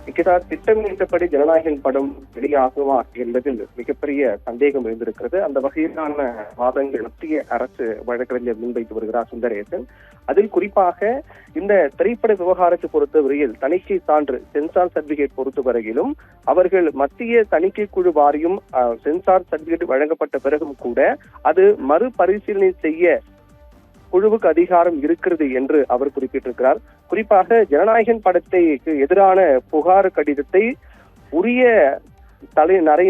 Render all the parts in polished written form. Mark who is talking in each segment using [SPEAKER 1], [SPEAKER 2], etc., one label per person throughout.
[SPEAKER 1] திட்டமிட்டபடி ஜனநாயகன் படம் வெளியாகுமா என்பதில் மிகப்பெரிய சந்தேகம் எழுந்திருக்கிறது. அந்த வகையிலான வாதங்கள் மத்திய அரசு வழக்கறிஞர் முன்வைத்து வருகிறார் சுந்தரேசன். அதில் குறிப்பாக இந்த திரைப்பட விவகாரத்தை பொறுத்தவரையில் தணிக்கை சான்று சென்சார் சர்டிபிகேட் பொறுத்தவரையிலும் அவர்கள் மத்திய தணிக்கை குழு வாரியம் சென்சார் சர்டிபிகேட் வழங்கப்பட்ட பிறகும் கூட அது மறுபரிசீலனை செய்ய குழுவுக்கு அதிகாரம் இருக்கிறது என்று அவர் குறிப்பிட்டிருக்கிறார். குறிப்பாக ஜனநாயகன் படத்துக்கு எதிரான புகார் கடிதத்தை உரிய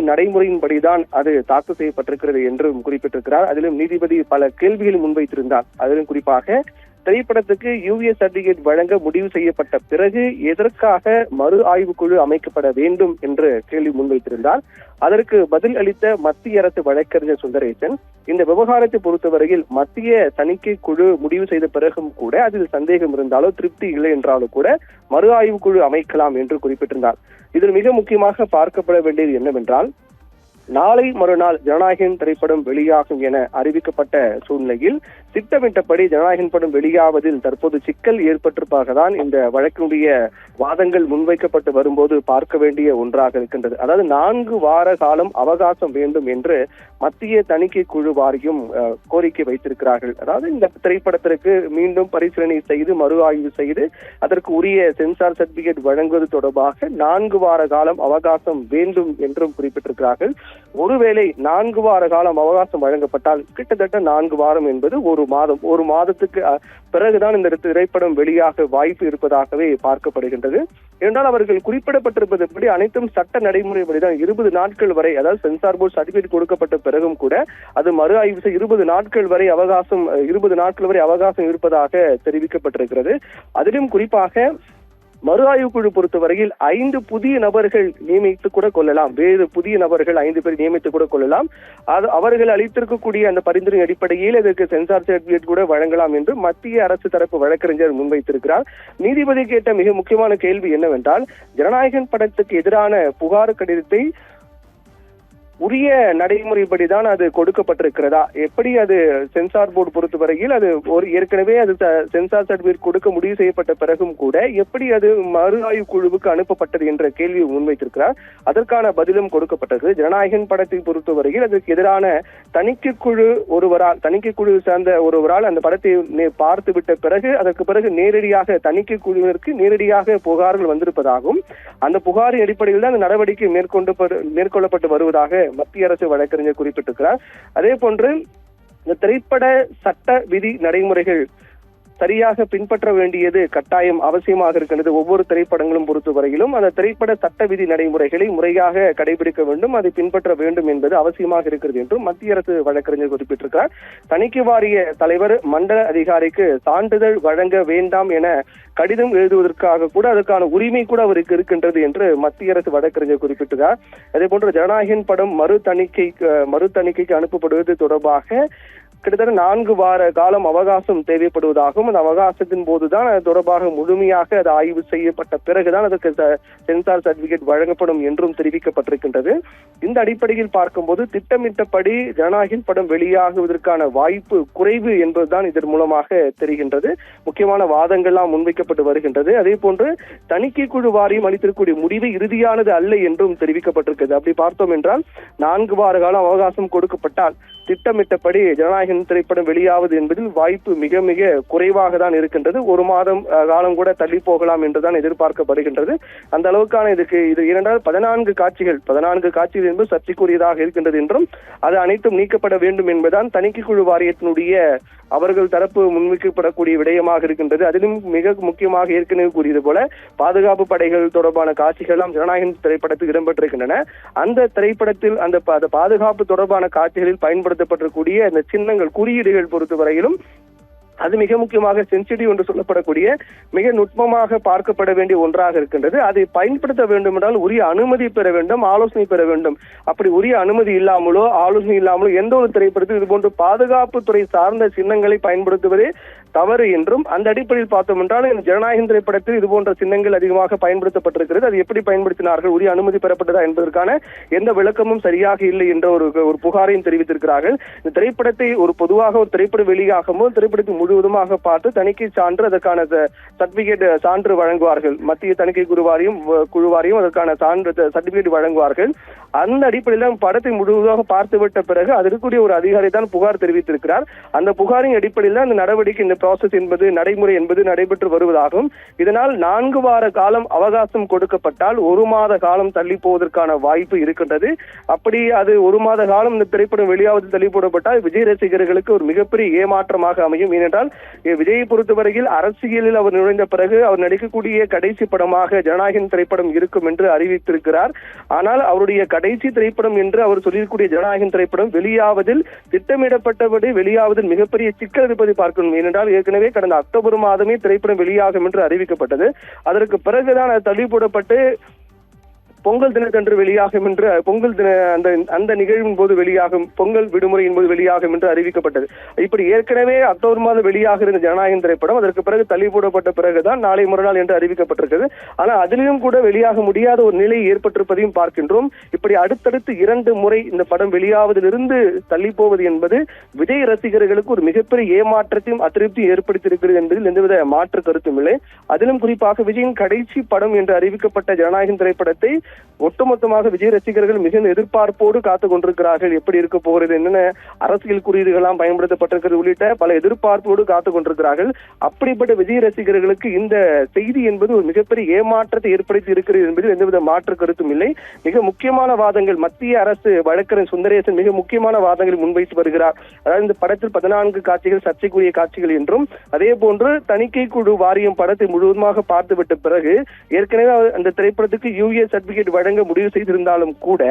[SPEAKER 1] நடைமுறையின்படிதான் அது தாக்கல் செய்யப்பட்டிருக்கிறது என்றும் குறிப்பிட்டிருக்கிறார். அதிலும் நீதிபதி பல கேள்விகளை முன்வைத்திருந்தார். அதிலும் குறிப்பாக திரைப்படத்துக்கு யூஎஸ் சர்டிபிகேட் வழங்க முடிவு செய்யப்பட்ட பிறகு எதற்காக மறு ஆய்வு குழு அமைக்கப்பட வேண்டும் என்று கேள்வி முன்வைத்திருந்தார். அதற்கு பதில் அளித்த மத்திய அரசு வழக்கறிஞர் சுந்தரேசன், இந்த விவகாரத்தை பொறுத்தவரையில் மத்திய தணிக்கை குழு முடிவு செய்த பிறகும் கூட அதில் சந்தேகம் இருந்தாலோ திருப்தி இல்லை என்றாலும் கூட மறு ஆய்வு குழு அமைக்கலாம் என்று குறிப்பிட்டிருந்தார். இதில் மிக முக்கியமாக பார்க்கப்பட வேண்டியது என்னவென்றால், நாளை மறுநாள் ஜனநாயகன் திரைப்படம் வெளியாகும் என அறிவிக்கப்பட்ட சூழ்நிலையில் திட்டமிட்டபடி ஜனநாயகன் படம் வெளியாவதில் தற்போது சிக்கல் ஏற்பட்டிருப்பதாக தான் இந்த வழக்கினுடைய வாதங்கள் முன்வைக்கப்பட்டு வரும்போது பார்க்க வேண்டிய ஒன்றாக இருக்கின்றது. அதாவது 4 வார காலம் அவகாசம் வேண்டும் என்று மத்திய தணிக்கை குழு வாரியம் கோரிக்கை வைத்திருக்கிறார்கள். அதாவது இந்த திரைப்படத்திற்கு மீண்டும் பரிசீலனை செய்து மறு ஆய்வு செய்து அதற்கு உரிய சென்சார் சர்டிபிகேட் வழங்குவது தொடர்பாக 4 வார காலம் அவகாசம் வேண்டும் என்றும் குறிப்பிட்டிருக்கிறார்கள். ஒருவேளை 4 வார காலம் அவகாசம் வழங்கப்பட்டால் கிட்டத்தட்ட 4 வாரம் என்பது ஒரு மாதத்துக்கு பிறகுதான் இந்த திரைப்படம் வெளியாக வாய்ப்பு இருப்பதாகவே பார்க்கப்படுகின்றது. என்றால் அவர்கள் குறிப்பிடப்பட்டிருப்பதுபடி அனைத்தும் சட்ட நடைமுறைப்படிதான் 20 நாட்கள் வரை, அதாவது சென்சார் போர்டு சர்டிபிகேட் கொடுக்கப்பட்ட பிறகும் கூட அது மறு ஆய்வு செய்ய 20 நாட்கள் வரை அவகாசம் இருப்பதாக தெரிவிக்கப்பட்டிருக்கிறது. அதிலும் குறிப்பாக மறு ஆய்வு குழு பொறுத்தவரையில் 5 புதிய நபர்கள் நியமித்துக் கூட கொள்ளலாம். வேறு புதிய நபர்கள் 5 பேர் நியமித்துக் கூட கொள்ளலாம். அவர்கள் அளித்திருக்கக்கூடிய அந்த பரிந்துரை அடிப்படையில் இதற்கு சென்சார் சர்டிபிகேட் கூட வழங்கலாம் என்று மத்திய அரசு தரப்பு வழக்கறிஞர் முன்வைத்திருக்கிறார். நீதிபதி கேட்ட மிக முக்கியமான கேள்வி என்னவென்றால், ஜனநாயகன் படத்துக்கு எதிரான புகார் கடிதத்தை உரிய நடைமுறைப்படிதான் அது கொடுக்கப்பட்டிருக்கிறதா, எப்படி அது சென்சார் போர்டு பொறுத்தவரையில் அது ஏற்கனவே அது சென்சார் சர்டிபிகேட் கொடுக்க முடிவு செய்யப்பட்ட பிறகும் கூட எப்படி அது மறு ஆய்வு குழுவுக்கு அனுப்பப்பட்டது என்ற கேள்வியை முன்வைத்திருக்கிறார். அதற்கான பதிலும் கொடுக்கப்பட்டது. ஜனநாயகன் படத்தை பொறுத்தவரையில் அதற்கு எதிரான தணிக்கை குழு சார்ந்த ஒருவரால் அந்த படத்தை பார்த்துவிட்ட பிறகு அதற்கு பிறகு நேரடியாக தணிக்கை குழுவிற்கு நேரடியாக புகார்கள் வந்திருப்பதாகவும் அந்த புகாரின் அடிப்படையில் தான் அந்த நடவடிக்கை மேற்கொள்ளப்பட்டு வருவதாக மத்திய அரசு வழக்கறிஞர் குறிப்பிட்டிருக்கிறார். அதே போன்று இந்த திரைப்பட சட்ட விதி நடைமுறைகள் சரியாக பின்பற்ற வேண்டியது கட்டாயம் அவசியமாக இருக்கின்றது. ஒவ்வொரு திரைப்படங்களும் பொறுத்தவரையிலும் அந்த திரைப்பட சட்ட விதி நடைமுறைகளை முறையாக கடைபிடிக்க வேண்டும், அதை பின்பற்ற வேண்டும் என்பது அவசியமாக இருக்கிறது என்றும் மத்திய அரசு வழக்கறிஞர் குறிப்பிட்டிருக்கிறார். தணிக்கை வாரிய தலைவர் மண்டல அதிகாரிக்கு சான்றிதழ் வழங்க வேண்டாம் என கடிதம் எழுதுவதற்காக கூட அதற்கான உரிமை கூட அவருக்கு இருக்கின்றது என்று மத்திய அரசு வழக்கறிஞர் குறிப்பிட்டிருக்கிறார். அதே போன்று ஜனநாயகன் படம் மறு தணிக்கைக்கு அனுப்பப்படுவது தொடர்பாக கிட்டத்தட்ட 4 வார காலம் அவகாசம் தேவைப்படுவதாகவும் அந்த அவகாசத்தின் போதுதான் அது தொடர்பாக முழுமையாக அது ஆய்வு செய்யப்பட்ட பிறகுதான் அதற்கு சென்சார் சர்டிபிகேட் வழங்கப்படும் என்றும் தெரிவிக்கப்பட்டிருக்கின்றது. இந்த அடிப்படையில் பார்க்கும்போது திட்டமிட்டபடி ஜனநாயகன் படம் வெளியாகுவதற்கான வாய்ப்பு குறைவு என்பதுதான் இதன் மூலமாக தெரிகின்றது. முக்கியமான வாதங்கள்லாம் முன்வைக்கப்பட்டு வருகின்றது. அதே போன்று தணிக்கை குழு வாரியம் அளித்திருக்கக்கூடிய முடிவு இறுதியானது அல்ல என்றும் தெரிவிக்கப்பட்டிருக்கிறது. அப்படி பார்த்தோம் என்றால் 4 வார காலம் அவகாசம் கொடுக்கப்பட்டால் திட்டமிட்டபடி ஜனநாயகன் திரைப்படம் வெளியாவது என்பதில் வாய்ப்பு மிக மிக குறைவாக தான் இருக்கின்றது. 1 மாதம் காலம் கூட தள்ளி போகலாம் என்றுதான் எதிர்பார்க்கப்படுகின்றது. அந்த அளவுக்கான இது இரண்டாவது 14 காட்சிகள் என்பது சர்ச்சைக்குரியதாக இருக்கின்றது என்றும் அது அனைத்தும் நீக்கப்பட வேண்டும் என்பதுதான் தணிக்கை குழு வாரியத்தினுடைய அவர்கள் தரப்பு முன்வைக்கப்படக்கூடிய விடயமாக இருக்கின்றது. அதிலும் மிக முக்கியமாக ஏற்கனவே கூறியது போல பாதுகாப்பு படைகள் தொடர்பான காட்சிகள் எல்லாம் ஜனநாயகன் திரைப்படத்தில் இடம்பெற்றிருக்கின்றன. அந்த திரைப்படத்தில் அந்த பாதுகாப்பு தொடர்பான காட்சிகளில் பயன்படுத்தப்பட்டிருக்கூடிய அந்த சின்னங்கள் குறியீடுகள் பொறுத்தவரையிலும் அது மிக முக்கியமாக சென்சிட்டிவ் என்று சொல்லப்படக்கூடிய மிக நுட்பமாக பார்க்கப்பட வேண்டிய ஒன்றாக இருக்கின்றது. அதை பயன்படுத்த வேண்டும் என்றால் உரிய அனுமதி பெற வேண்டும், ஆலோசனை பெற வேண்டும். அப்படி உரிய அனுமதி இல்லாமலோ ஆலோசனை இல்லாமலோ எந்த ஒரு திரைப்படத்தில் இது போன்ற பாதுகாப்பு துறை சார்ந்த சின்னங்களை பயன்படுத்துவதே தவறு என்றும், அந்த அடிப்படையில் பார்த்தோம் என்றால் இந்த ஜனநாயகம் திரைப்படத்தில் இது போன்ற சின்னங்கள் அதிகமாக பயன்படுத்தப்பட்டிருக்கிறது. அது எப்படி பயன்படுத்தினார்கள், உரிய அனுமதி பெறப்பட்டதா என்பதற்கான எந்த விளக்கமும் சரியாக இல்லை என்ற ஒரு புகாரையும் தெரிவித்திருக்கிறார்கள். இந்த திரைப்படத்தை ஒரு பொதுவாக ஒரு திரைப்படம் வெளியாகும் திரைப்படத்தை முழுவதுமாக பார்த்து தணிக்கை சான்று, அதற்கான சர்டிபிகேட் சான்று வழங்குவார்கள். மத்திய தணிக்கை குழுவாரியம் அதற்கான சான்று சர்டிபிகேட் வழங்குவார்கள். அந்த அடிப்படையில் படத்தை முழுவதாக பார்த்துவிட்ட பிறகு அதற்குரிய ஒரு அதிகாரி தான் புகார் தெரிவித்திருக்கிறார். அந்த புகாரின் அடிப்படையில் அந்த நடவடிக்கை, இந்த ப்ராசஸ் என்பது, நடைமுறை என்பது நடைபெற்று வருவதாகும். இதனால் 4 வார காலம் அவகாசம் கொடுக்கப்பட்டால் 1 மாத காலம் தள்ளி போவதற்கான வாய்ப்பு இருக்கின்றது. அப்படி அது 1 மாத காலம் இந்த திரைப்படம் வெளியாவது தள்ளி போடப்பட்டால் விஜய் ரசிகர்களுக்கு ஒரு மிகப்பெரிய ஏமாற்றமாக அமையும். ஏனென்றால் விஜயை பொறுத்தவரையில் அரசியலில் அவர் நுழைந்த பிறகு அவர் நடிக்கக்கூடிய கடைசி படமாக ஜனநாயகம் திரைப்படம் இருக்கும் என்று அறிவித்திருக்கிறார். ஆனால் அவருடைய கடைசி திரைப்படம் என்று அவர் சொல்லியிருக்கூடிய ஜனநாயகம் திரைப்படம் வெளியாவதில், திட்டமிடப்பட்டபடி வெளியாவதில் மிகப்பெரிய சிக்கல் இருப்பதை பார்க்கணும். ஏனென்றால் ஏற்கனவே கடந்த அக்டோபர் மாதமே திரைப்படம் வெளியாகும் என்று அறிவிக்கப்பட்டது. அதற்கு பிறகுதான் அது தள்ளி போடப்பட்டு பொங்கல் தினத்தன்று வெளியாகும் என்று, பொங்கல் தின அந்த நிகழ்வின் போது வெளியாகும், பொங்கல் விடுமுறையின் போது வெளியாகும் என்று அறிவிக்கப்பட்டது. இப்படி ஏற்கனவே அக்டோபர் மாதம் வெளியாக இருந்த ஜனநாயகம் திரைப்படம் அதற்கு பிறகு தள்ளி போடப்பட்ட பிறகுதான் நாளை மறுநாள் என்று அறிவிக்கப்பட்டிருக்கிறது. ஆனால் அதிலும் கூட வெளியாக முடியாத ஒரு நிலை ஏற்பட்டிருப்பதையும் பார்க்கின்றோம். இப்படி அடுத்தடுத்து 2 முறை இந்த படம் வெளியாவதிலிருந்து தள்ளி போவது என்பது விஜய் ரசிகர்களுக்கு ஒரு மிகப்பெரிய ஏமாற்றத்தையும் அதிருப்தியும் ஏற்படுத்தியிருக்கிறது என்பதில் எந்தவித மாற்று கருத்தும் இல்லை. அதிலும் குறிப்பாக விஜயின் கடைசி படம் என்று அறிவிக்கப்பட்ட ஜனநாயகம் திரைப்படத்தை ஒட்டுமொத்தமாக விஜய் ரசிகர்கள் மிகுந்த எதிர்பார்ப்போடு காத்துக் கொண்டிருக்கிறார்கள். எப்படி இருக்க போகிறது, என்னென்ன அரசியல் குறியீடுகளாம் பயன்படுத்தப்பட்டிருக்கிறது உள்ளிட்ட பல எதிர்பார்ப்போடு காத்துக் கொண்டிருக்கிறார்கள். அப்படிப்பட்ட விஜய் ரசிகர்களுக்கு இந்த செய்தி என்பது ஒரு மிகப்பெரிய ஏமாற்றத்தை ஏற்படுத்தி இருக்கிறது என்பதில் எந்தவித மாற்று கருத்தும் இல்லை. மிக முக்கியமான வாதங்கள் மத்திய அரசு வழக்கறிஞர் சுந்தரேசன் மிக முக்கியமான வாதங்களை முன்வைத்து வருகிறார். அதாவது இந்த படத்தில் 14 காட்சிகள் சர்ச்சைக்குரிய காட்சிகள் என்றும், அதே போன்று தணிக்கை குழு வாரியம் படத்தை முழுவதுமாக பார்த்துவிட்ட பிறகு ஏற்கனவே அந்த திரைப்படத்துக்கு யூஏ சர்டிபிகேட் வழங்க முடிவு செய்திருந்தாலும் கூட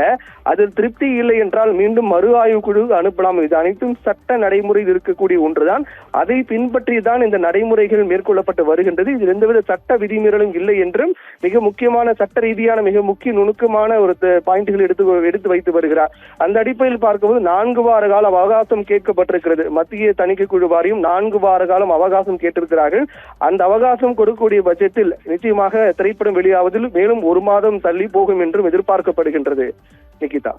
[SPEAKER 1] அதில் திருப்தி இல்லை என்றால் மீண்டும் மறு ஆய்வு குழு அனுப்பலாம். இது அனைத்தும் சட்ட நடைமுறையில் இருக்கக்கூடிய ஒன்றுதான். அதை பின்பற்றிதான் இந்த நடைமுறைகள் மேற்கொள்ளப்பட்டு வருகின்றது. இதில் எந்தவித சட்ட விதிமீறலும் இல்லை என்றும் மிக முக்கியமான சட்ட ரீதியான மிக முக்கிய நுணுக்கமான ஒரு பாயிண்ட்கள் எடுத்து வைத்து வருகிறார். அந்த அடிப்படையில் பார்க்கும்போது 4 வார கால அவகாசம் கேட்கப்பட்டிருக்கிறது. மத்திய தணிக்கை குழு வாரியம் 4 வார காலம் அவகாசம் கேட்டிருக்கிறார்கள். அந்த அவகாசம் கொடுக்கக்கூடிய பட்சத்தில் நிச்சயமாக திரைப்படம் வெளியாவதில் மேலும் 1 மாதம் தள்ளி போகும் என்றும் எதிர்பார்க்கப்படுகின்றது. நிகிதா.